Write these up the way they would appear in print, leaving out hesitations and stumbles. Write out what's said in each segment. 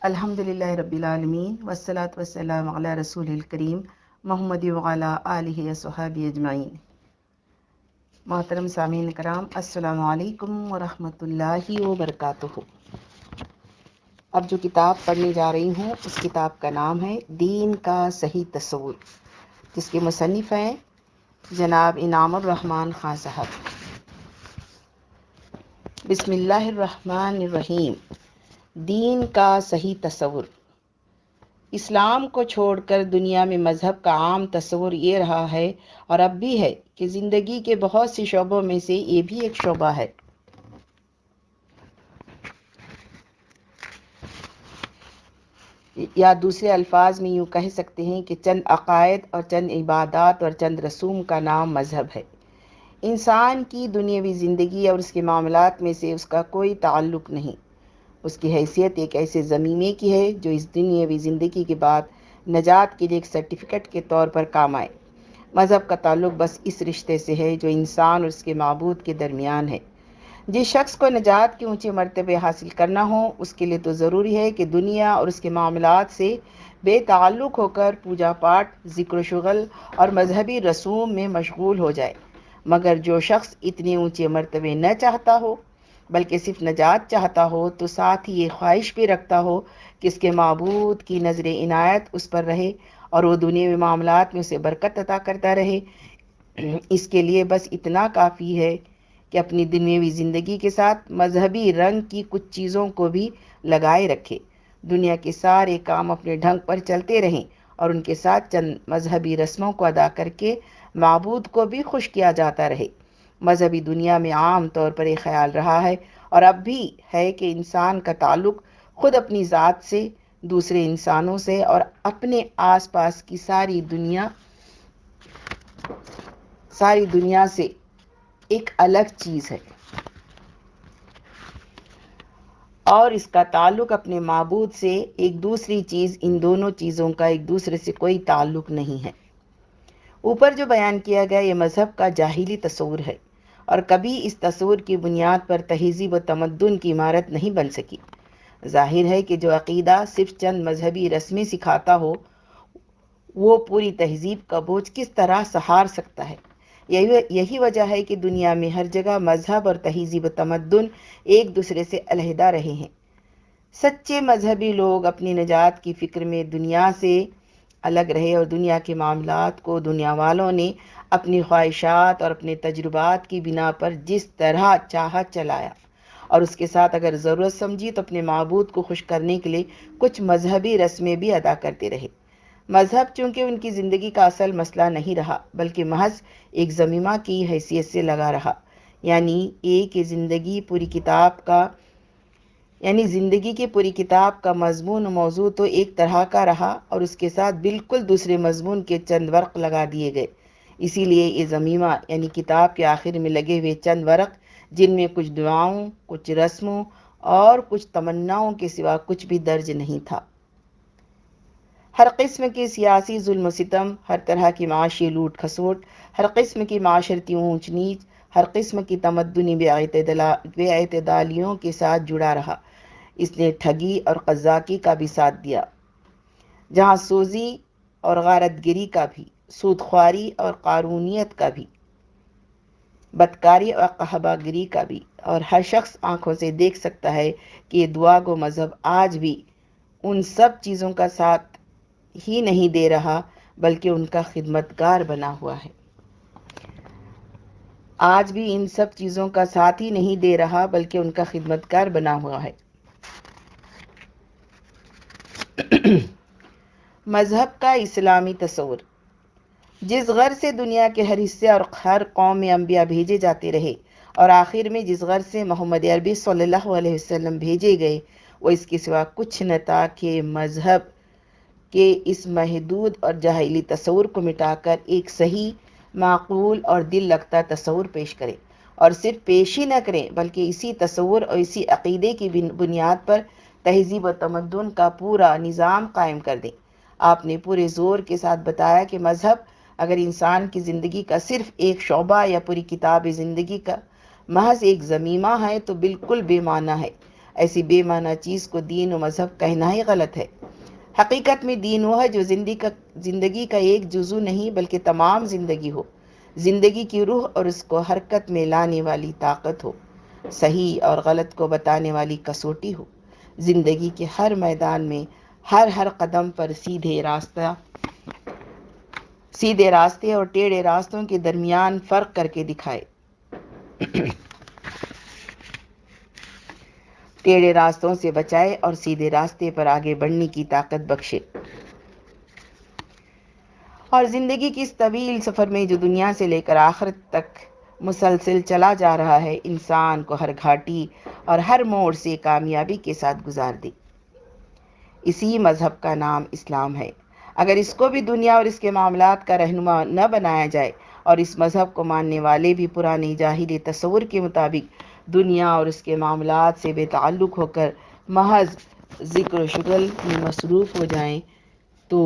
الحمدللہ رب العالمین والصلاة والسلام علی رسول الکریم محمد وعلی آلہ وصحبہ اجمعین۔ محترم سامعین کرام، السلام علیکم ورحمۃ اللہ وبرکاتہ۔ اب جو کتاب پڑھنے جا رہی ہوں اس کتاب کا نام ہے دین کا صحیح تصور، جس کے مصنف ہیں جناب انعام الرحمن خان صاحب۔ بسم اللہ الرحمن الرحیم۔ دین کا صحیح تصور۔ اسلام کو چھوڑ کر دنیا میں مذہب کا عام تصور یہ رہا ہے اور اب بھی ہے کہ زندگی کے بہت سے شعبوں میں سے یہ بھی ایک شعبہ ہے۔ یا دوسرے الفاظ میں یوں کہہ سکتے ہیں کہ چند عقائد اور چند عبادات اور چند رسوم کا نام مذہب ہے۔ انسان کی دنیاوی زندگی اور اس کے معاملات میں سے اس کا کوئی تعلق نہیں۔ اس کی حیثیت ایک ایسے ضمیمے کی ہے جو اس دنیاوی زندگی کے بعد نجات کے لیے ایک سرٹیفکیٹ کے طور پر کام آئے۔ مذہب کا تعلق بس اس رشتے سے ہے جو انسان اور اس کے معبود کے درمیان ہے۔ جس شخص کو نجات کے اونچے مرتبے حاصل کرنا ہو، اس کے لیے تو ضروری ہے کہ دنیا اور اس کے معاملات سے بے تعلق ہو کر پوجا پاٹ، ذکر و شغل اور مذہبی رسوم میں مشغول ہو جائے۔ مگر جو شخص اتنے اونچے مرتبے نہ چاہتا ہو بلکہ صرف نجات چاہتا ہو، تو ساتھ ہی یہ خواہش بھی رکھتا ہو کہ اس کے معبود کی نظر عنایت اس پر رہے اور وہ دنیاوی معاملات میں اسے برکت عطا کرتا رہے، اس کے لیے بس اتنا کافی ہے کہ اپنی دنیاوی زندگی کے ساتھ مذہبی رنگ کی کچھ چیزوں کو بھی لگائے رکھے۔ دنیا کے سارے کام اپنے ڈھنگ پر چلتے رہیں اور ان کے ساتھ چند مذہبی رسموں کو ادا کر کے معبود کو بھی خوش کیا جاتا رہے۔ مذہبی دنیا میں عام طور پر یہ خیال رہا ہے اور اب بھی ہے کہ انسان کا تعلق خود اپنی ذات سے، دوسرے انسانوں سے اور اپنے آس پاس کی ساری دنیا سے ایک الگ چیز ہے، اور اس کا تعلق اپنے معبود سے ایک دوسری چیز۔ ان دونوں چیزوں کا ایک دوسرے سے کوئی تعلق نہیں ہے۔ اوپر جو بیان کیا گیا یہ مذہب کا جاہلی تصور ہے اور کبھی اس تصور کی بنیاد پر تہذیب و تمدن کی عمارت نہیں بن سکی۔ ظاہر ہے کہ جو عقیدہ صرف چند مذہبی رسمیں سکھاتا ہو، وہ پوری تہذیب کا بوجھ کس طرح سہار سکتا ہے؟ یہی وجہ ہے کہ دنیا میں ہر جگہ مذہب اور تہذیب و تمدن ایک دوسرے سے علیحدہ رہے ہیں۔ سچے مذہبی لوگ اپنی نجات کی فکر میں دنیا سے الگ رہے اور دنیا کے معاملات کو دنیا والوں نے اپنی خواہشات اور اپنے تجربات کی بنا پر جس طرح چاہا چلایا، اور اس کے ساتھ اگر ضرورت سمجھی تو اپنے معبود کو خوش کرنے کے لیے کچھ مذہبی رسمیں بھی ادا کرتے رہے۔ مذہب چونکہ ان کی زندگی کا اصل مسئلہ نہیں رہا بلکہ محض ایک ضمیمہ کی حیثیت سے لگا رہا، زندگی کی پوری کتاب کا مضمون و موضوع تو ایک طرح کا رہا اور اس کے ساتھ بالکل دوسرے مضمون کے چند ورق لگا دیے گئے۔ اسی لیے یہ ضمیمہ یعنی کتاب کے آخر میں لگے ہوئے چند ورق، جن میں کچھ دعاؤں، کچھ رسموں اور کچھ تمناؤں کے سوا کچھ بھی درج نہیں تھا۔ ہر قسم کی سیاسی ظلم و ستم، ہر طرح کی معاشی لوٹ کھسوٹ، ہر قسم کی معاشرتی اونچ نیچ، ہر قسم کی تمدنی بے اعتدالیوں کے ساتھ جڑا رہا۔ اس نے ٹھگی اور قزاقی کا بھی ساتھ دیا، جہاں سوزی اور غارت گری کا بھی، سود خواری اور قارونیت کا بھی، بدکاری اور قحبہ گری کا بھی، اور ہر شخص آنکھوں سے دیکھ سکتا ہے کہ یہ دعا گو مذہب آج بھی ان سب چیزوں کا ساتھ ہی نہیں دے رہا بلکہ ان کا خدمتگار بنا ہوا ہے۔ آج بھی ان سب چیزوں کا ساتھ ہی نہیں دے رہا بلکہ ان کا خدمتگار بنا ہوا ہے۔ مذہب کا اسلامی تصور۔ جس غرض سے دنیا کے ہر حصے اور ہر قوم میں انبیاء بھیجے جاتے رہے اور آخر میں جس غرض سے محمد عربی صلی اللہ علیہ وسلم بھیجے گئے، وہ اس کے سوا کچھ نہ تھا کہ مذہب کے اس محدود اور جاہلی تصور کو مٹا کر ایک صحیح، معقول اور دل لگتا تصور پیش کرے، اور صرف پیش ہی نہ کریں بلکہ اسی تصور اور اسی عقیدے کی بنیاد پر تہذیب و تمدن کا پورا نظام قائم کر دیں۔ آپ نے پورے زور کے ساتھ بتایا کہ مذہب اگر انسان کی زندگی کا صرف ایک شعبہ یا پوری کتاب زندگی کا محض ایک ضمیمہ ہے تو بالکل بے معنی ہے۔ ایسی بے معنی چیز کو دین و مذہب کہنا ہی غلط ہے۔ حقیقت میں دین وہ ہے جو زندگی کا ایک جزو نہیں بلکہ تمام زندگی ہو، زندگی کی روح اور اس کو حرکت میں لانے والی طاقت ہو، صحیح اور غلط کو بتانے والی کسوٹی ہو، زندگی کے ہر میدان میں ہر قدم پر سیدھے راستے اور ٹیڑھے راستوں کے درمیان فرق کر کے دکھائے، ٹیڑھے راستوں سے بچائے اور سیدھے راستے پر آگے بڑھنے کی طاقت بخشے۔ اور زندگی کی اس طویل سفر میں جو دنیا سے لے کر آخرت تک مسلسل چلا جا رہا ہے، انسان کو ہر گھاٹی اور ہر موڑ سے کامیابی کے ساتھ گزار دے۔ اسی مذہب کا نام اسلام ہے۔ اگر اس کو بھی دنیا اور اس کے معاملات کا رہنما نہ بنایا جائے اور اس مذہب کو ماننے والے بھی پرانے جاہلی تصور کے مطابق دنیا اور اس کے معاملات سے بے تعلق ہو کر محض ذکر و شغل میں مصروف ہو جائیں تو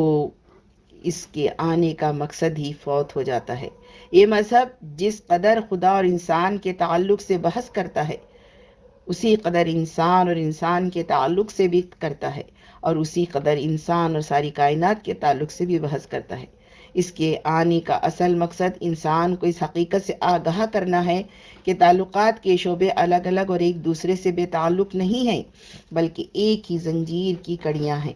اس کے آنے کا مقصد ہی فوت ہو جاتا ہے۔ یہ مذہب جس قدر خدا اور انسان کے تعلق سے بحث کرتا ہے، اسی قدر انسان اور انسان کے تعلق سے بھی کرتا ہے، اور اسی قدر انسان اور ساری کائنات کے تعلق سے بھی بحث کرتا ہے۔ اس کے آنے کا اصل مقصد انسان کو اس حقیقت سے آگاہ کرنا ہے کہ تعلقات کے شعبے الگ الگ اور ایک دوسرے سے بے تعلق نہیں ہیں، بلکہ ایک ہی زنجیر کی کڑیاں ہیں۔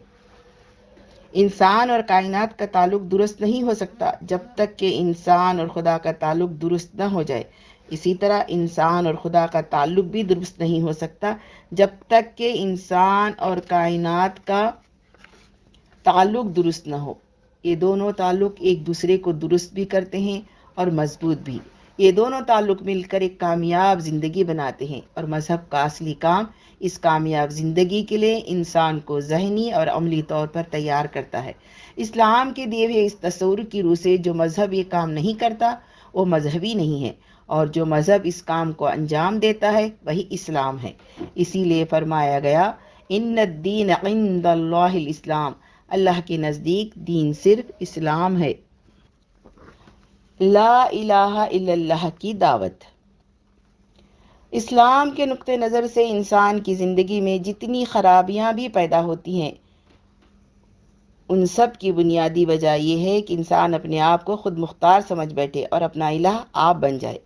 انسان اور کائنات کا تعلق درست نہیں ہو سکتا جب تک کہ انسان اور خدا کا تعلق درست نہ ہو جائے۔ اسی طرح انسان اور خدا کا تعلق بھی درست نہیں ہو سکتا جب تک کہ انسان اور کائنات کا تعلق درست نہ ہو۔ یہ دونوں تعلق ایک دوسرے کو درست بھی کرتے ہیں اور مضبوط بھی۔ یہ دونوں تعلق مل کر ایک کامیاب زندگی بناتے ہیں، اور مذہب کا اصلی کام اس کامیاب زندگی کے لیے انسان کو ذہنی اور عملی طور پر تیار کرتا ہے۔ اسلام کے دیے ہوئے اس تصور کی روح سے جو مذہب یہ کام نہیں کرتا وہ مذہبی نہیں ہے، اور جو مذہب اس کام کو انجام دیتا ہے وہی اسلام ہے۔ اسی لیے فرمایا گیا، ان الدین عند اللہ الاسلام، اللہ کے نزدیک دین صرف اسلام ہے۔ لا الہ الا اللہ کی دعوت۔ اسلام کے نقطہ نظر سے انسان کی زندگی میں جتنی خرابیاں بھی پیدا ہوتی ہیں، ان سب کی بنیادی وجہ یہ ہے کہ انسان اپنے آپ کو خود مختار سمجھ بیٹھے اور اپنا الہ آپ بن جائے،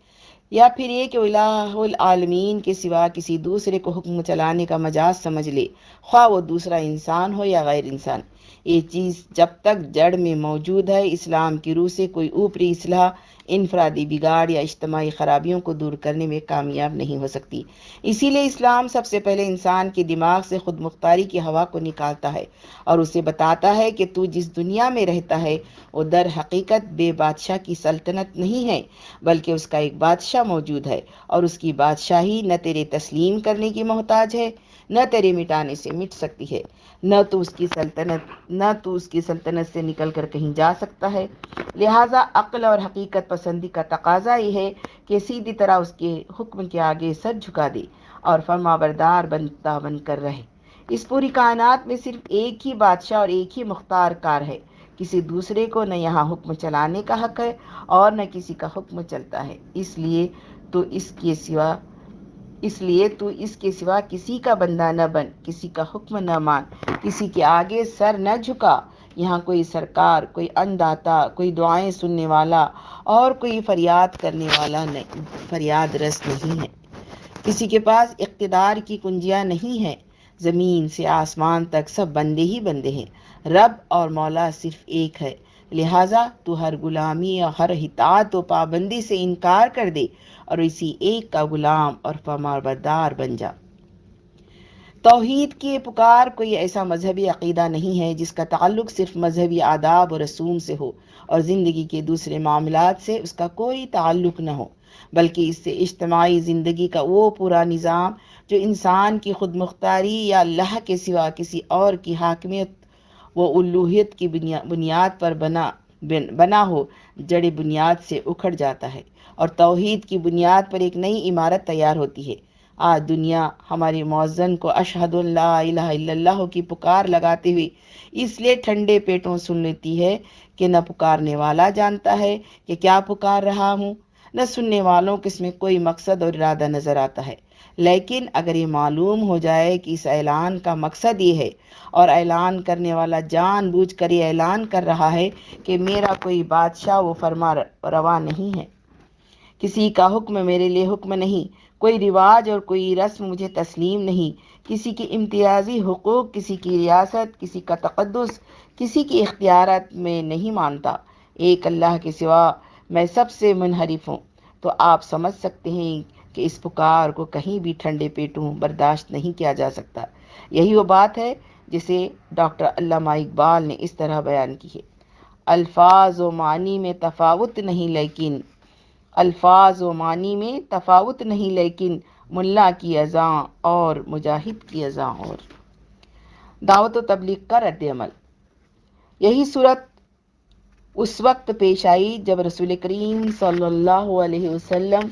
یا پھر یہ کہ الہ العالمین کے سوا کسی دوسرے کو حکم چلانے کا مجاز سمجھ لے، خواہ وہ دوسرا انسان ہو یا غیر انسان۔ یہ چیز جب تک جڑ میں موجود ہے، اسلام کی روح سے کوئی اوپری اصلاح انفرادی بگاڑ یا اجتماعی خرابیوں کو دور کرنے میں کامیاب نہیں ہو سکتی۔ اسی لیے اسلام سب سے پہلے انسان کے دماغ سے خود مختاری کی ہوا کو نکالتا ہے اور اسے بتاتا ہے کہ تو جس دنیا میں رہتا ہے وہ در حقیقت بے بادشاہ کی سلطنت نہیں ہے، بلکہ اس کا ایک بادشاہ موجود ہے، اور اس کی بادشاہی نہ تیرے تسلیم کرنے کی محتاج ہے، نہ تیرے مٹانے سے مٹ سکتی ہے، نہ تو اس کی سلطنت سے نکل کر کہیں جا سکتا ہے۔ لہٰذا عقل اور حقیقت پسندی کا تقاضا یہ ہے کہ سیدھی طرح اس کے حکم کے آگے سر جھکا دے اور فرما بردار بن کر رہے۔ اس پوری کائنات میں صرف ایک ہی بادشاہ اور ایک ہی مختار کار ہے، کسی دوسرے کو نہ یہاں حکم چلانے کا حق ہے اور نہ کسی کا حکم چلتا ہے۔ اس لیے تو اس کے سوا کسی کا بندہ نہ بن، کسی کا حکم نہ مان، کسی کے آگے سر نہ جھکا۔ یہاں کوئی سرکار، کوئی انداتا، کوئی دعائیں سننے والا اور کوئی فریاد کرنے والا فریاد رس نہیں ہے۔ کسی کے پاس اقتدار کی کنجیاں نہیں ہیں۔ زمین سے آسمان تک سب بندے ہی بندے ہیں۔ رب اور مولا صرف ایک ہے۔ لہٰذا تو ہر غلامی اور ہر اطاعت و پابندی سے انکار کر دے اور اسی ایک کا غلام اور فرمانبردار بن جا۔ توحید کی پکار کوئی ایسا مذہبی عقیدہ نہیں ہے جس کا تعلق صرف مذہبی آداب و رسوم سے ہو اور زندگی کے دوسرے معاملات سے اس کا کوئی تعلق نہ ہو، بلکہ اس سے اجتماعی زندگی کا وہ پورا نظام جو انسان کی خود مختاری یا اللہ کے سوا کسی اور کی حاکمیت و الوہیت کی بنیاد پر بنا ہو، جڑی بنیاد سے اکھڑ جاتا ہے اور توحید کی بنیاد پر ایک نئی عمارت تیار ہوتی ہے۔ آج دنیا ہمارے مؤذن کو اشہد ان لا الہ الا اللہ کی پکار لگاتے ہوئے اس لیے ٹھنڈے پیٹوں سن لیتی ہے کہ نہ پکارنے والا جانتا ہے کہ کیا پکار رہا ہوں، نہ سننے والوں کو اس میں کوئی مقصد اور ارادہ نظر آتا ہے۔ لیکن اگر یہ معلوم ہو جائے کہ اس اعلان کا مقصد یہ ہے اور اعلان کرنے والا جان بوجھ کر یہ اعلان کر رہا ہے کہ میرا کوئی بادشاہ و فرما روا نہیں ہے، کسی کا حکم میرے لیے حکم نہیں، کوئی رواج اور کوئی رسم مجھے تسلیم نہیں، کسی کی امتیازی حقوق، کسی کی ریاست، کسی کا تقدس، کسی کی اختیارات میں نہیں مانتا، ایک اللہ کے سوا میں سب سے منحرف ہوں، تو آپ سمجھ سکتے ہیں کہ اس پکار کو کہیں بھی ٹھنڈے پیٹوں برداشت نہیں کیا جا سکتا۔ یہی وہ بات ہے جسے ڈاکٹر علامہ اقبال نے اس طرح بیان کی ہے: الفاظ و معنی میں تفاوت نہیں لیکن ملا کی اذاں اور مجاہد کی اذاں اور۔ دعوت و تبلیغ کا رد عمل۔ یہی صورت اس وقت پیش آئی جب رسول کریم صلی اللہ علیہ وسلم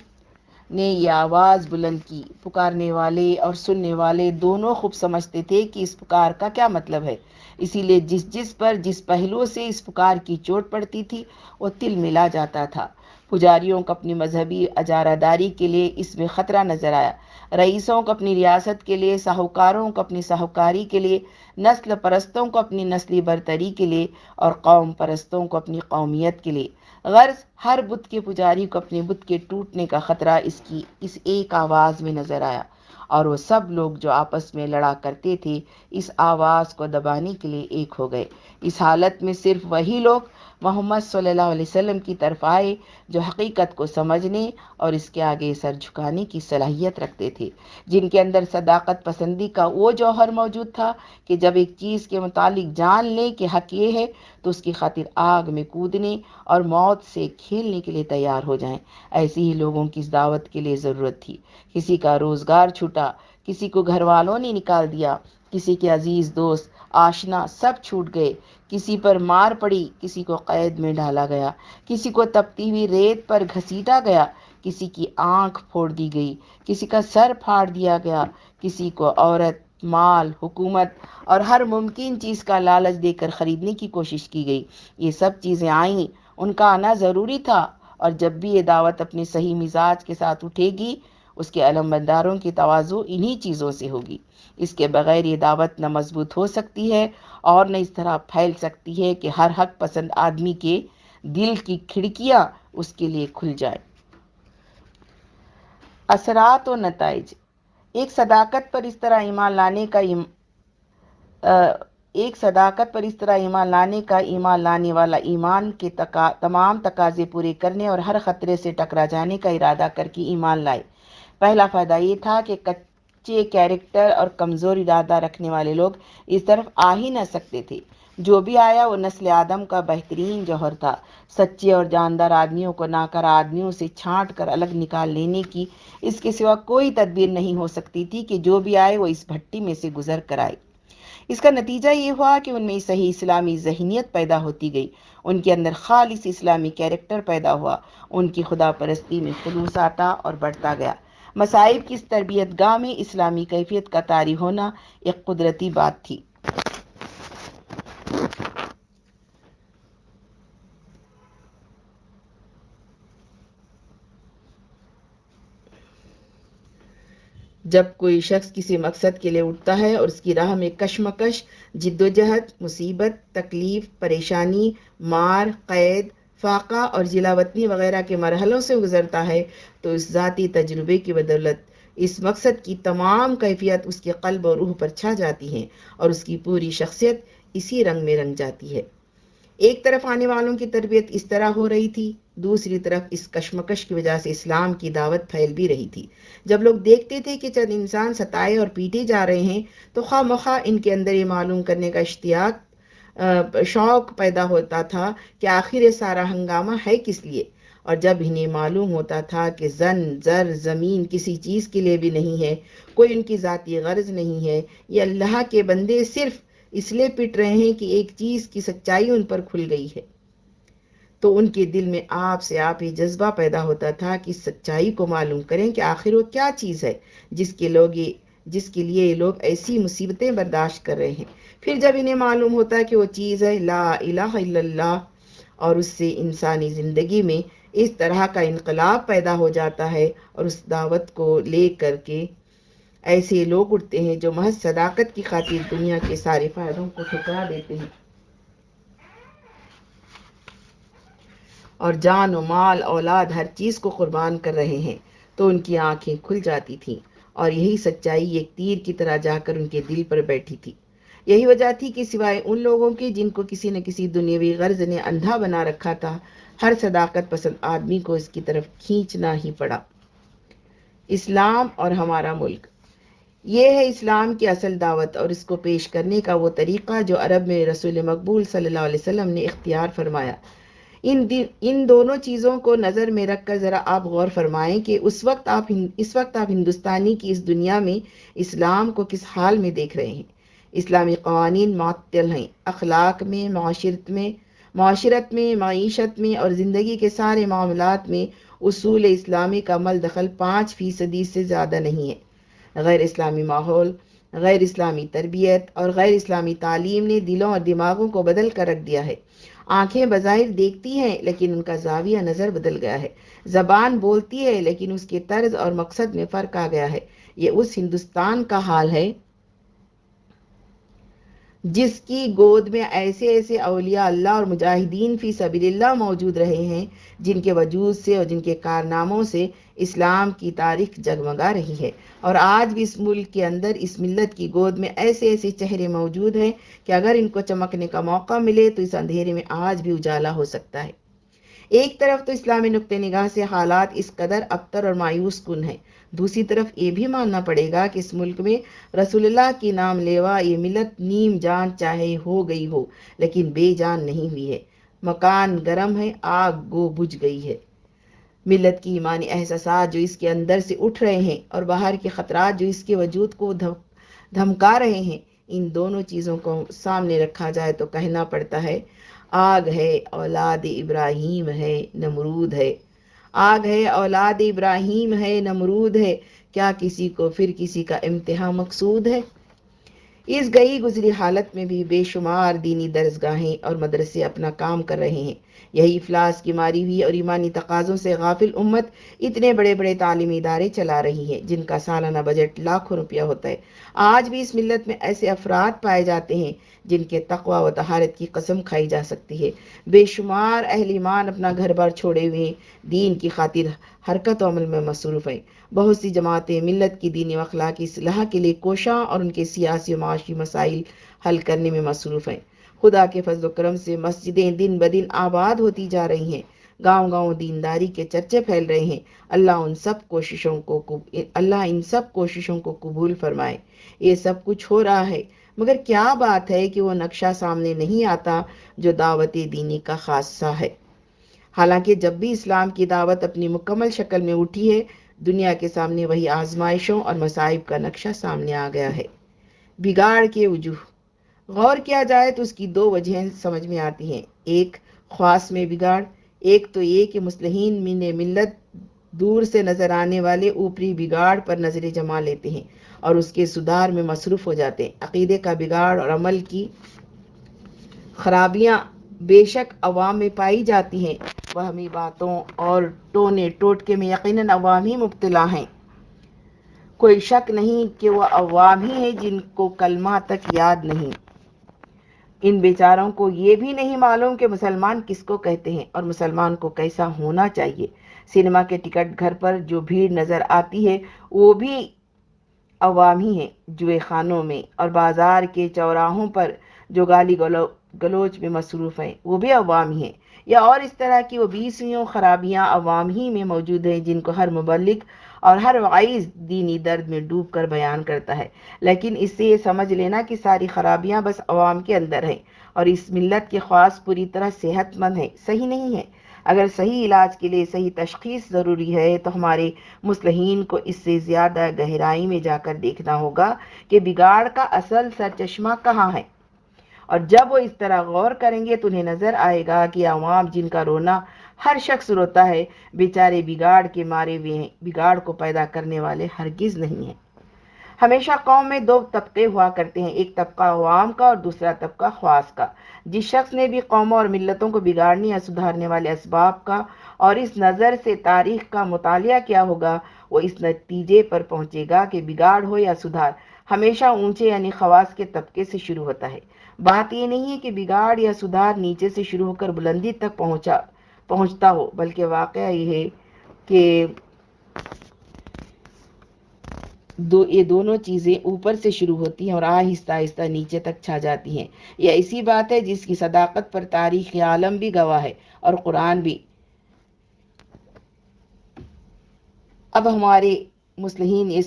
نے یہ آواز بلند کی۔ پکارنے والے اور سننے والے دونوں خوب سمجھتے تھے کہ اس پکار کا کیا مطلب ہے، اسی لیے جس پہلو سے اس پکار کی چوٹ پڑتی تھی وہ تل ملا جاتا تھا۔ پجاریوں کو اپنی مذہبی اجارہ داری کے لیے اس میں خطرہ نظر آیا، رئیسوں کو اپنی ریاست کے لیے، ساہوکاروں کو اپنی ساہوکاری کے لیے، نسل پرستوں کو اپنی نسلی برتری کے لیے اور قوم پرستوں کو اپنی قومیت کے لیے۔ غرض ہر بت کے پجاری کو اپنے بت کے ٹوٹنے کا خطرہ اس ایک آواز میں نظر آیا، اور وہ سب لوگ جو آپس میں لڑا کرتے تھے اس آواز کو دبانے کے لیے ایک ہو گئے۔ اس حالت میں صرف وہی لوگ محمد صلی اللہ علیہ وسلم کی طرف آئے جو حقیقت کو سمجھنے اور اس کے آگے سر جھکانے کی صلاحیت رکھتے تھے، جن کے اندر صداقت پسندی کا وہ جوہر موجود تھا کہ جب ایک چیز کے متعلق جان لیں کہ حق یہ ہے تو اس کی خاطر آگ میں کودنے اور موت سے کھیلنے کے لیے تیار ہو جائیں۔ ایسے ہی لوگوں کی اس دعوت کے لیے ضرورت تھی۔ کسی کا روزگار چھوٹا، کسی کو گھر والوں نے نکال دیا، کسی کے عزیز دوست آشنا سب چھوٹ گئے، کسی پر مار پڑی، کسی کو قید میں ڈالا گیا، کسی کو تپتی ہوئی ریت پر گھسیٹا گیا، کسی کی آنکھ پھوڑ دی گئی، کسی کا سر پھاڑ دیا گیا، کسی کو عورت، مال، حکومت اور ہر ممکن چیز کا لالچ دے کر خریدنے کی کوشش کی گئی۔ یہ سب چیزیں آئیں، ان کا آنا ضروری تھا، اور جب بھی یہ دعوت اپنے صحیح مزاج کے ساتھ اٹھے گی اس کے علمبرداروں کی تواضع انہی چیزوں سے ہوگی۔ اس کے بغیر یہ دعوت نہ مضبوط ہو سکتی ہے اور نہ اس طرح پھیل سکتی ہے کہ ہر حق پسند آدمی کے دل کی کھڑکیاں اس کے لیے کھل جائیں۔ اثرات و نتائج۔ ایک صداقت پر اس طرح ایمان لانے کا ایمان لانے والا ایمان کے تمام تقاضے پورے کرنے اور ہر خطرے سے ٹکرا جانے کا ارادہ کر کے ایمان لائے۔ پہلا فائدہ یہ تھا کہ کچے کیریکٹر اور کمزور ارادہ رکھنے والے لوگ اس طرف آ ہی نہ سکتے تھے۔ جو بھی آیا وہ نسل آدم کا بہترین جوہر تھا۔ سچے اور جاندار آدمیوں کو ناکارہ آدمیوں سے چھانٹ کر الگ نکال لینے کی اس کے سوا کوئی تدبیر نہیں ہو سکتی تھی کہ جو بھی آئے وہ اس بھٹی میں سے گزر کر آئے۔ اس کا نتیجہ یہ ہوا کہ ان میں صحیح اسلامی ذہنیت پیدا ہوتی گئی، ان کے اندر خالص اسلامی کیریکٹر پیدا ہوا، ان کی خدا پرستی میں خلوص آتا اور بڑھتا گیا۔ مصائب کی اس تربیت گاہ میں اسلامی کیفیت کا طاری ہونا ایک قدرتی بات تھی۔ جب کوئی شخص کسی مقصد کے لیے اٹھتا ہے اور اس کی راہ میں کشمکش، جدوجہد، مصیبت، تکلیف، پریشانی، مار، قید، فاقہ اور جلا وطنی وغیرہ کے مرحلوں سے گزرتا ہے تو اس ذاتی تجربے کی بدولت اس مقصد کی تمام کیفیت اس کے قلب اور روح پر چھا جاتی ہیں اور اس کی پوری شخصیت اسی رنگ میں رنگ جاتی ہے۔ ایک طرف آنے والوں کی تربیت اس طرح ہو رہی تھی، دوسری طرف اس کشمکش کی وجہ سے اسلام کی دعوت پھیل بھی رہی تھی۔ جب لوگ دیکھتے تھے کہ چند انسان ستائے اور پیٹے جا رہے ہیں تو خواہ مخواہ ان کے اندر یہ معلوم کرنے کا شوق پیدا ہوتا تھا کہ آخر یہ سارا ہنگامہ ہے کس لیے، اور جب انہیں معلوم ہوتا تھا کہ زن، زر، زمین کسی چیز کے لیے بھی نہیں ہے، کوئی ان کی ذاتی غرض نہیں ہے، یہ اللہ کے بندے صرف اس لیے پٹ رہے ہیں کہ ایک چیز کی سچائی ان پر کھل گئی ہے، تو ان کے دل میں آپ سے آپ یہ جذبہ پیدا ہوتا تھا کہ اس سچائی کو معلوم کریں کہ آخر وہ کیا چیز ہے جس کے لیے یہ لوگ ایسی مصیبتیں برداشت کر رہے ہیں۔ پھر جب انہیں معلوم ہوتا ہے کہ وہ چیز ہے لا الہ الا اللہ، اور اس سے انسانی زندگی میں اس طرح کا انقلاب پیدا ہو جاتا ہے اور اس دعوت کو لے کر کے ایسے لوگ اٹھتے ہیں جو محض صداقت کی خاطر دنیا کے سارے فائدوں کو ٹھکرا دیتے ہیں اور جان و مال اولاد ہر چیز کو قربان کر رہے ہیں، تو ان کی آنکھیں کھل جاتی تھیں اور یہی سچائی ایک تیر کی طرح جا کر ان کے دل پر بیٹھی تھی۔ یہی وجہ تھی کہ سوائے ان لوگوں کے جن کو کسی نہ کسی دنیاوی غرض نے اندھا بنا رکھا تھا، ہر صداقت پسند آدمی کو اس کی طرف کھینچنا ہی پڑا۔ اسلام اور ہمارا ملک، یہ ہے اسلام کی اصل دعوت اور اس کو پیش کرنے کا وہ طریقہ جو عرب میں رسول مقبول صلی اللہ علیہ وسلم نے اختیار فرمایا۔ ان دونوں چیزوں کو نظر میں رکھ کر ذرا آپ غور فرمائیں کہ اس وقت آپ ہندوستانی کی اس دنیا میں اسلام کو کس حال میں دیکھ رہے ہیں۔ اسلامی قوانین معطل ہیں، اخلاق میں، معاشرت میں، معیشت میں اور زندگی کے سارے معاملات میں اصول اسلامی کا عمل دخل 5% سے زیادہ نہیں ہے۔ غیر اسلامی ماحول، غیر اسلامی تربیت اور غیر اسلامی تعلیم نے دلوں اور دماغوں کو بدل کر رکھ دیا ہے۔ آنکھیں بظاہر دیکھتی ہیں لیکن ان کا زاویہ نظر بدل گیا ہے، زبان بولتی ہے لیکن اس کے طرز اور مقصد میں فرق آ گیا ہے۔ یہ اس ہندوستان کا حال ہے جس کی گود میں ایسے ایسے اولیاء اللہ اور مجاہدین فی سبیل اللہ موجود رہے ہیں، جن کے وجود سے اور جن کے کارناموں سے اسلام کی تاریخ جگمگا رہی ہے۔ اور آج بھی اس ملک کے اندر اس ملت کی گود میں ایسے ایسے چہرے موجود ہیں کہ اگر ان کو چمکنے کا موقع ملے تو اس اندھیرے میں آج بھی اجالا ہو سکتا ہے۔ ایک طرف تو اسلامی نقطہ نگاہ سے حالات اس قدر ابتر اور مایوس کن ہیں، دوسری طرف یہ بھی ماننا پڑے گا کہ اس ملک میں رسول اللہ کی نام لیوا یہ ملت نیم جان چاہے ہو گئی ہو لیکن بے جان نہیں ہوئی ہے۔ مکان گرم ہے، آگ گو بجھ گئی ہے۔ ملت کی ایمانی احساسات جو اس کے اندر سے اٹھ رہے ہیں اور باہر کے خطرات جو اس کے وجود کو دھمکا رہے ہیں، ان دونوں چیزوں کو سامنے رکھا جائے تو کہنا پڑتا ہے آگ ہے اولاد ابراہیم ہے نمرود ہے۔ آگ ہے اولاد ابراہیم ہے نمرود ہے، کیا کسی کو پھر کسی کا امتحان مقصود ہے؟ اس گئی گزری حالت میں بھی بے شمار دینی درسگاہیں اور مدرسے اپنا کام کر رہے ہیں۔ یہی افلاس کی ماری ہوئی اور ایمانی تقاضوں سے غافل امت اتنے بڑے بڑے تعلیمی ادارے چلا رہی ہے جن کا سالانہ بجٹ لاکھوں روپیہ ہوتا ہے۔ آج بھی اس ملت میں ایسے افراد پائے جاتے ہیں جن کے تقوی و طہارت کی قسم کھائی جا سکتی ہے۔ بے شمار اہل ایمان اپنا گھر بار چھوڑے ہوئے دین کی خاطر حرکت و عمل میں مصروف ہیں۔ بہت سی جماعتیں ملت کی دینی و اخلاقی اصلاح کے لیے کوشاں اور ان کے سیاسی و معاشی مسائل حل کرنے میں مصروف ہیں۔ خدا کے فضل و کرم سے مسجدیں دن بدن آباد ہوتی جا رہی ہیں، گاؤں گاؤں دینداری کے چرچے پھیل رہے ہیں۔ اللہ ان سب کوششوں کو قبول فرمائے۔ یہ سب کچھ ہو رہا ہے، مگر کیا بات ہے کہ وہ نقشہ سامنے نہیں آتا جو دعوت دینی کا خاصہ ہے۔ حالانکہ جب بھی اسلام کی دعوت اپنی مکمل شکل میں اٹھی ہے، دنیا کے سامنے وہی آزمائشوں اور مصائب کا نقشہ سامنے آ گیا ہے۔ بگاڑ کے وجوہ غور کیا جائے تو اس کی دو وجہیں سمجھ میں آتی ہیں۔ ایک خواص میں بگاڑ، ایک تو یہ کہ مصلحین ملت دور سے نظر آنے والے اوپری بگاڑ پر نظریں جما لیتے ہیں اور اس کے سدھار میں مصروف ہو جاتے ہیں۔ عقیدے کا بگاڑ اور عمل کی خرابیاں بے شک عوام میں پائی جاتی ہیں، وہمی باتوں اور ٹونے ٹوٹکے میں یقیناً عوام ہی مبتلا ہیں۔ کوئی شک نہیں کہ وہ عوام ہی ہیں جن کو کلمہ تک یاد نہیں۔ ان بیچاروں کو یہ بھی نہیں معلوم کہ مسلمان کس کو کہتے ہیں اور مسلمان کو کیسا ہونا چاہیے۔ سینما کے ٹکٹ گھر پر جو بھیڑ نظر آتی ہے وہ بھی عوام ہی ہیں۔ جوئے خانوں میں اور بازار کے چوراہوں پر جو گالی گلوچ میں مصروف ہیں وہ بھی عوام ہی ہیں۔ یا اور اس طرح کی وہ 20 خرابیاں عوام ہی میں موجود ہیں جن کو ہر مبلغ اور ہر واعظ دینی درد میں ڈوب کر بیان کرتا ہے۔ لیکن اس سے یہ سمجھ لینا کہ ساری خرابیاں بس عوام کے اندر ہیں اور اس ملت کے خواص پوری طرح صحت مند ہیں، صحیح نہیں ہے۔ اگر صحیح علاج کے لیے صحیح تشخیص ضروری ہے تو ہمارے مصلحین کو اس سے زیادہ گہرائی میں جا کر دیکھنا ہوگا کہ بگاڑ کا اصل سرچشمہ کہاں ہے۔ اور جب وہ اس طرح غور کریں گے تو انہیں نظر آئے گا کہ عوام جن کا رونا ہر شخص روتا ہے بیچارے بگاڑ کے مارے ہوئے ہیں، بگاڑ کو پیدا کرنے والے ہرگز نہیں ہیں۔ ہمیشہ قوم میں دو طبقے ہوا کرتے ہیں، ایک طبقہ عوام کا اور دوسرا طبقہ خواص کا۔ جس شخص نے بھی قوموں اور ملتوں کو بگاڑنے یا سدھارنے والے اسباب کا اور اس نظر سے تاریخ کا مطالعہ کیا ہوگا، وہ اس نتیجے پر پہنچے گا کہ بگاڑ ہو یا سدھار ہمیشہ اونچے یعنی خواص کے طبقے سے شروع ہوتا ہے۔ بات یہ نہیں ہے کہ بگاڑ یا سدھار نیچے سے شروع ہو کر بلندی تک پہنچتا ہو، بلکہ واقعہ یہ ہے کہ یہ دونوں چیزیں اوپر سے شروع ہوتی ہیں اور آہستہ آہستہ نیچے تک چھا جاتی ہیں۔ یہ ایسی بات ہے جس کی صداقت پر تاریخ عالم بھی گواہ ہے اور قرآن بھی۔ اب ہمارے مصلحین یہ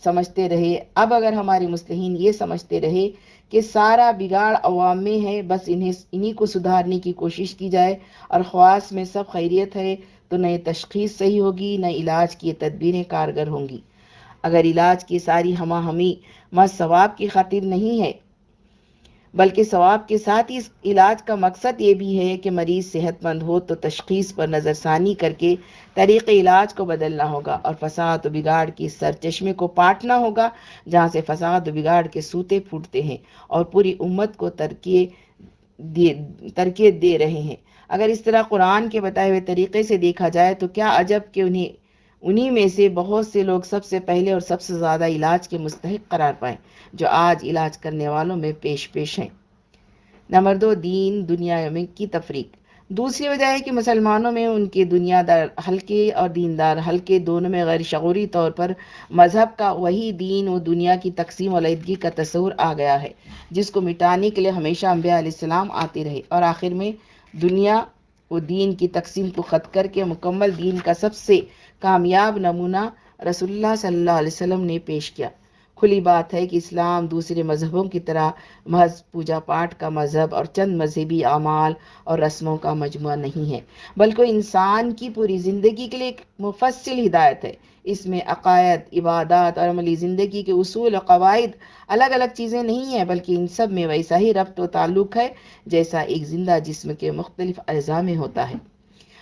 سمجھتے رہے اب اگر ہمارے مصلحین یہ سمجھتے رہے کہ سارا بگاڑ عوام میں ہے، بس انہی کو سدھارنے کی کوشش کی جائے اور خواص میں سب خیریت ہے، تو نہ تشخیص صحیح ہوگی، نہ علاج کی تدبیریں کارگر ہوں گی۔ اگر علاج کی ساری ہمہ ہمی محض ثواب کی خاطر نہیں ہے، بلکہ ثواب کے ساتھ ہی اس علاج کا مقصد یہ بھی ہے کہ مریض صحت مند ہو، تو تشخیص پر نظر ثانی کر کے طریق علاج کو بدلنا ہوگا اور فساد و بگاڑ کی سرچشمے کو پاٹنا ہوگا، جہاں سے فساد و بگاڑ کے سوتے پھوٹتے ہیں اور پوری امت کو ترکیے دے رہے ہیں۔ اگر اس طرح قرآن کے بتائے ہوئے طریقے سے دیکھا جائے تو کیا عجب کہ انہی میں سے بہت سے لوگ سب سے پہلے اور سب سے زیادہ علاج کے مستحق قرار پائیں، جو آج علاج کرنے والوں میں پیش ہیں۔ نمبر 2، دین دنیا میں کی تفریق۔ دوسری وجہ ہے کہ مسلمانوں میں ان کے دنیا دار حلقے اور دیندار حلقے دونوں میں غیر شعوری طور پر مذہب کا وہی دین و دنیا کی تقسیم و علیحدگی کا تصور آ گیا ہے، جس کو مٹانے کے لیے ہمیشہ انبیاء علیہ السلام آتے رہے اور آخر میں دنیا و دین کی تقسیم کو ختم کر کے مکمل دین کا سب سے کامیاب نمونہ رسول اللہ صلی اللہ علیہ وسلم نے پیش کیا۔ کھلی بات ہے کہ اسلام دوسرے مذہبوں کی طرح محض پوجا پاٹ کا مذہب اور چند مذہبی اعمال اور رسموں کا مجموعہ نہیں ہے، بلکہ انسان کی پوری زندگی کے لیے ایک مفصل ہدایت ہے۔ اس میں عقائد، عبادات اور عملی زندگی کے اصول و قواعد الگ الگ چیزیں نہیں ہیں، بلکہ ان سب میں ویسا ہی ربط و تعلق ہے جیسا ایک زندہ جسم کے مختلف اعضاء میں ہوتا ہے۔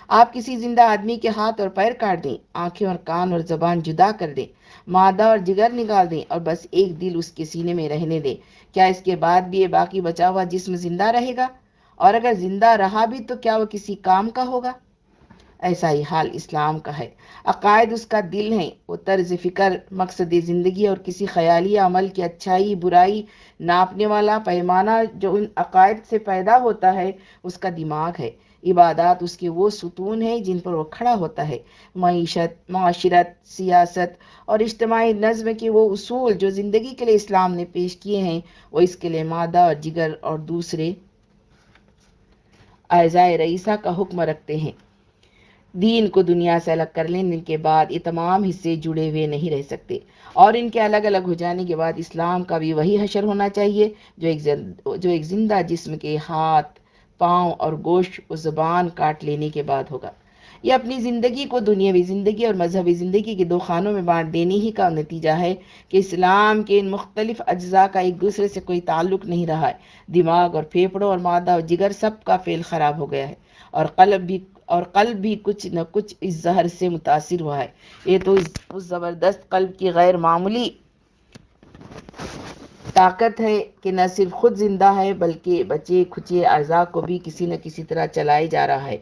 آپ کسی زندہ آدمی کے ہاتھ اور پیر کاٹ دیں، آنکھیں اور کان اور زبان جدا کر دیں، معدہ اور جگر نکال دیں اور بس ایک دل اس کے سینے میں رہنے دیں، کیا اس کے بعد بھی یہ باقی بچا ہوا جسم زندہ رہے گا؟ اور اگر زندہ رہا بھی تو کیا وہ کسی کام کا ہوگا؟ ایسا ہی حال اسلام کا ہے۔ عقائد اس کا دل ہیں، وہ طرز فکر، مقصد زندگی اور کسی خیالی عمل کی اچھائی برائی ناپنے والا پیمانہ جو ان عقائد سے پیدا ہوتا ہے اس کا دماغ ہے۔ عبادات اس کے وہ ستون ہیں جن پر وہ کھڑا ہوتا ہے۔ معاشرت، سیاست اور اجتماعی نظم کے وہ اصول جو زندگی کے لیے اسلام نے پیش کیے ہیں، وہ اس کے لیے معدہ اور جگر اور دوسرے اعضاء رئیسہ کا حکم رکھتے ہیں۔ دین کو دنیا سے الگ کر لینے کے بعد یہ تمام حصے جڑے ہوئے نہیں رہ سکتے، اور ان کے الگ الگ ہو جانے کے بعد اسلام کا بھی وہی حشر ہونا چاہیے جو ایک زندہ جسم کے ہاتھ، پاؤں اور گوشت و زبان کاٹ لینے کے بعد ہوگا۔ یہ اپنی زندگی کو دنیاوی زندگی اور مذہبی زندگی کے دو خانوں میں بانٹ دینے ہی کا نتیجہ ہے کہ اسلام کے ان مختلف اجزاء کا ایک دوسرے سے کوئی تعلق نہیں رہا ہے۔ دماغ اور پھیپھڑوں اور معدہ اور جگر سب کا فعل خراب ہو گیا ہے، اور قلب بھی کچھ نہ کچھ اس زہر سے متاثر ہوا ہے۔ یہ تو اس زبردست قلب کی غیر معمولی طاقت ہے کہ نہ صرف خود زندہ ہے بلکہ بچے کھچے اعضاء کو بھی کسی نہ کسی طرح چلائے جا رہا ہے۔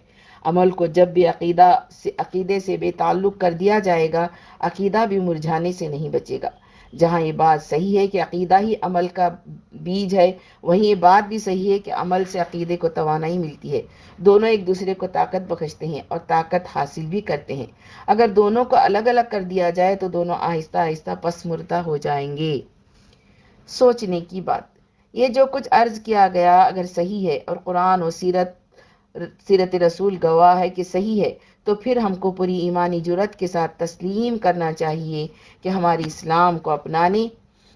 عمل کو جب بھی عقیدے سے بے تعلق کر دیا جائے گا، عقیدہ بھی مرجھانے سے نہیں بچے گا۔ جہاں یہ بات صحیح ہے کہ عقیدہ ہی عمل کا بیج ہے، وہیں یہ بات بھی صحیح ہے کہ عمل سے عقیدے کو توانائی ملتی ہے۔ دونوں ایک دوسرے کو طاقت بخشتے ہیں اور طاقت حاصل بھی کرتے ہیں۔ اگر دونوں کو الگ الگ کر دیا جائے تو دونوں آہستہ آہستہ پسماندہ ہو جائیں گے۔ سوچنے کی بات، یہ جو کچھ عرض کیا گیا اگر صحیح ہے اور قرآن و سیرت رسول گواہ ہے کہ صحیح ہے، تو پھر ہم کو پوری ایمانی جرات کے ساتھ تسلیم کرنا چاہیے کہ ہماری اسلام کو اپنانے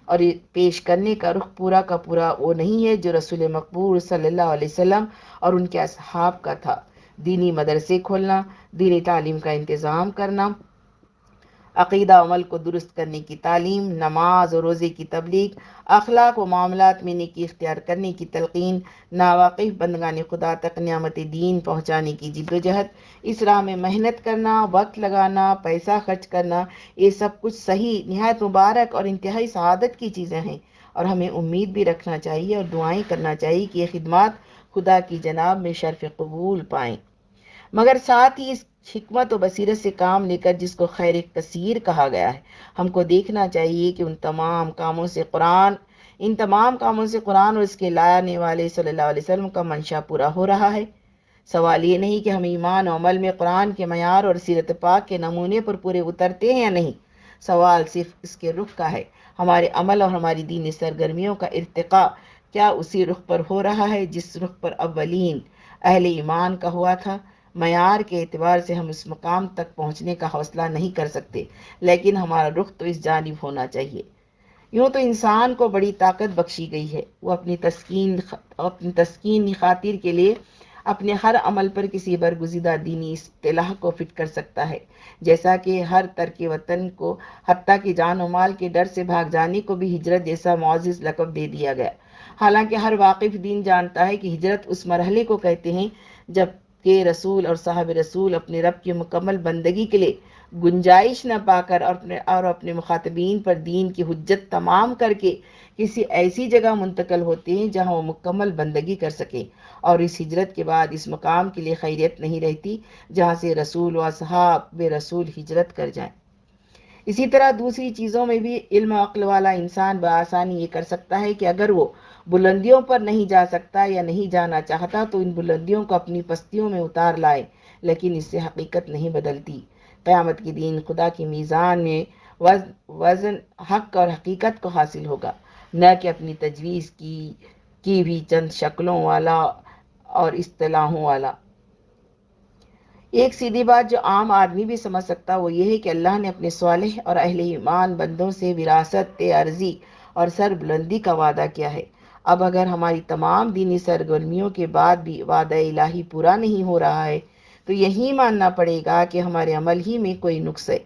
اور پیش کرنے کا رخ پورا کا پورا وہ نہیں ہے جو رسول مقبول صلی اللہ علیہ وسلم اور ان کے اصحاب کا تھا۔ دینی مدرسے کھولنا، دینی تعلیم کا انتظام کرنا، عقیدہ عمل کو درست کرنے کی تعلیم، نماز اور روزے کی تبلیغ، اخلاق و معاملات میں نیکی اختیار کرنے کی تلقین، ناواقف بندگان خدا تک نعمت دین پہنچانے کی جد و جہد، اس راہ میں محنت کرنا، وقت لگانا، پیسہ خرچ کرنا، یہ سب کچھ صحیح، نہایت مبارک اور انتہائی سعادت کی چیزیں ہیں، اور ہمیں امید بھی رکھنا چاہیے اور دعائیں کرنا چاہیے کہ یہ خدمات خدا کی جناب میں شرف قبول پائیں، مگر ساتھ ہی اس حکمت و بصیرت سے کام لے کر جس کو خیر کثیر کہا گیا ہے، ہم کو دیکھنا چاہیے کہ ان تمام کاموں سے قرآن اور اس کے لانے والے صلی اللہ علیہ وسلم کا منشا پورا ہو رہا ہے۔ سوال یہ نہیں کہ ہم ایمان و عمل میں قرآن کے معیار اور سیرت پاک کے نمونے پر پورے اترتے ہیں یا نہیں، سوال صرف اس کے رخ کا ہے، ہمارے عمل اور ہماری دینی سرگرمیوں کا ارتقاء کیا اسی رخ پر ہو رہا ہے جس رخ پر اولین اہل ایمان کا ہوا تھا؟ معیار کے اعتبار سے ہم اس مقام تک پہنچنے کا حوصلہ نہیں کر سکتے، لیکن ہمارا رخ تو اس جانب ہونا چاہیے۔ یوں تو انسان کو بڑی طاقت بخشی گئی ہے، وہ اپنی تسکین خاطر کے لیے اپنے ہر عمل پر کسی برگزیدہ دینی اصطلاح کو فٹ کر سکتا ہے، جیسا کہ ہر ترک وطن کو حتیٰ کہ جان و مال کے ڈر سے بھاگ جانے کو بھی ہجرت جیسا معزز لقب دے دیا گیا۔ حالانکہ ہر واقف دین جانتا ہے کہ ہجرت اس مرحلے کو کہتے ہیں جب کہ رسول اور صاحب رسول اپنے رب کی مکمل بندگی کے لیے گنجائش نہ پا کر اور اپنے مخاطبین پر دین کی حجت تمام کر کے کسی ایسی جگہ منتقل ہوتے ہیں جہاں وہ مکمل بندگی کر سکیں، اور اس ہجرت کے بعد اس مقام کے لیے خیریت نہیں رہتی جہاں سے رسول و اصحاب رسول ہجرت کر جائیں۔ اسی طرح دوسری چیزوں میں بھی علم و عقل والا انسان بآسانی یہ کر سکتا ہے کہ اگر وہ بلندیوں پر نہیں جا سکتا یا نہیں جانا چاہتا تو ان بلندیوں کو اپنی پستیوں میں اتار لائے، لیکن اس سے حقیقت نہیں بدلتی۔ قیامت کے دن خدا کی میزان میں وزن حق اور حقیقت کو حاصل ہوگا، نہ کہ اپنی تجویز کی بھی چند شکلوں والا اور اصطلاحوں والا۔ ایک سیدھی بات جو عام آدمی بھی سمجھ سکتا وہ یہ ہے کہ اللہ نے اپنے صالح اور اہل ایمان بندوں سے وراثت عرضی اور سر بلندی کا وعدہ کیا ہے۔ اب اگر ہماری تمام دینی سرگرمیوں کے بعد بھی وعدہ الہی پورا نہیں ہو رہا ہے تو یہی ماننا پڑے گا کہ ہمارے عمل ہی میں کوئی نقص ہے۔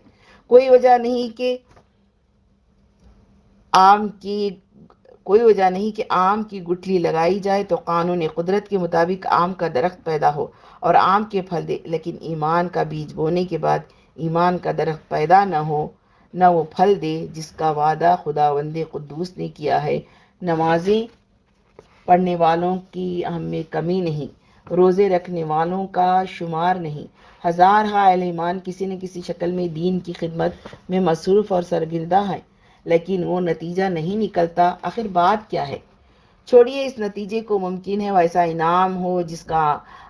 کوئی وجہ نہیں کہ آم کی گٹھلی لگائی جائے تو قانون قدرت کے مطابق آم کا درخت پیدا ہو اور آم کے پھل دے، لیکن ایمان کا بیج بونے کے بعد ایمان کا درخت پیدا نہ ہو، نہ وہ پھل دے جس کا وعدہ خداوند قدوس نے کیا ہے۔ نمازیں پڑھنے والوں کی ہم میں کمی نہیں، روزے رکھنے والوں کا شمار نہیں، ہزارہا اہل ایمان کسی نہ کسی شکل میں دین کی خدمت میں مصروف اور سرگردہ ہیں، لیکن وہ نتیجہ نہیں نکلتا۔ آخر بات کیا ہے؟ چھوڑیے اس نتیجے کو، ممکن ہے ویسا انعام ہو جس کا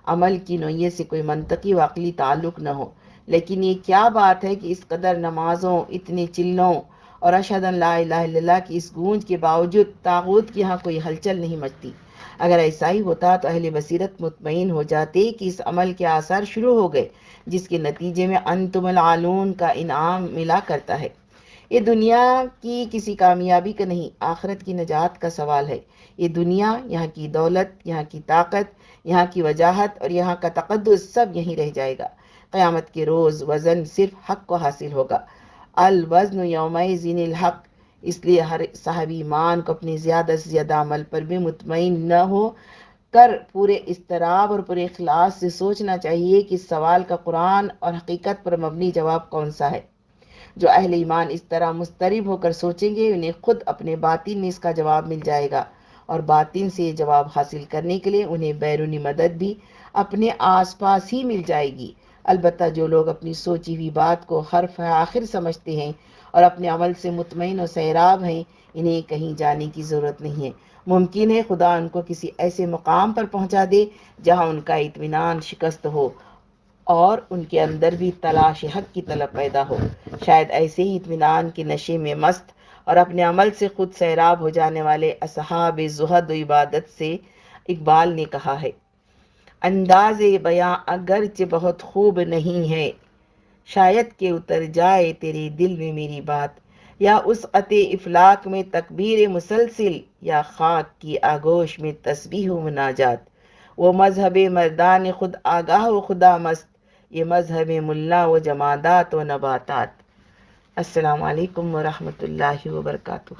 عمل کی نوعیت سے کوئی منطقی و عقلی تعلق نہ ہو، لیکن یہ کیا بات ہے کہ اس قدر نمازوں، اتنے چلوں اور اشہد ان لا الہ الا اللہ کی اس گونج کے باوجود طاغوت کی یہاں کوئی ہلچل نہیں مچتی۔ اگر ایسا ہی ہوتا تو اہل بصیرت مطمئن ہو جاتے کہ اس عمل کے آثار شروع ہو گئے جس کے نتیجے میں انتم العالون کا انعام ملا کرتا ہے۔ یہ دنیا کی کسی کامیابی کا نہیں، آخرت کی نجات کا سوال ہے۔ یہ دنیا، یہاں کی دولت، یہاں کی طاقت، یہاں کی وجاہت اور یہاں کا تقدس سب یہیں رہ جائے گا۔ قیامت کے روز وزن صرف حق کو حاصل ہوگا۔ الوزن یومئذ الحق۔ اس لیے ہر صاحب ایمان کو اپنے زیادہ سے زیادہ عمل پر بھی مطمئن نہ ہو کر پورے اضطراب اور پورے اخلاص سے سوچنا چاہیے کہ اس سوال کا قرآن اور حقیقت پر مبنی جواب کون سا ہے۔ جو اہل ایمان اس طرح مضطرب ہو کر سوچیں گے انہیں خود اپنے باطن میں اس کا جواب مل جائے گا، اور باطن سے یہ جواب حاصل کرنے کے لیے انہیں بیرونی مدد بھی اپنے آس پاس ہی مل جائے گی۔ البتہ جو لوگ اپنی سوچی ہوئی بات کو حرف آخر سمجھتے ہیں اور اپنے عمل سے مطمئن و سیراب ہیں، انہیں کہیں جانے کی ضرورت نہیں ہے۔ ممکن ہے خدا ان کو کسی ایسے مقام پر پہنچا دے جہاں ان کا اطمینان شکست ہو اور ان کے اندر بھی تلاش حق کی طلب پیدا ہو۔ شاید ایسے ہی اطمینان کے نشے میں مست اور اپنے عمل سے خود سیراب ہو جانے والے اصحاب زہد و عبادت سے اقبال نے کہا ہے: انداز بیاں اگرچہ بہت خوب نہیں ہے، شاید کہ اتر جائے تیرے دل میں میری بات، یا وسعت افلاک میں تکبیر مسلسل، یا خاک کی آغوش میں تسبیح و مناجات۔ وہ مذہب مردان خود آگاہ و خدا مست، یہ مذہب ملا و جمادات و نباتات۔ السلام علیکم ورحمۃ اللہ وبرکاتہ.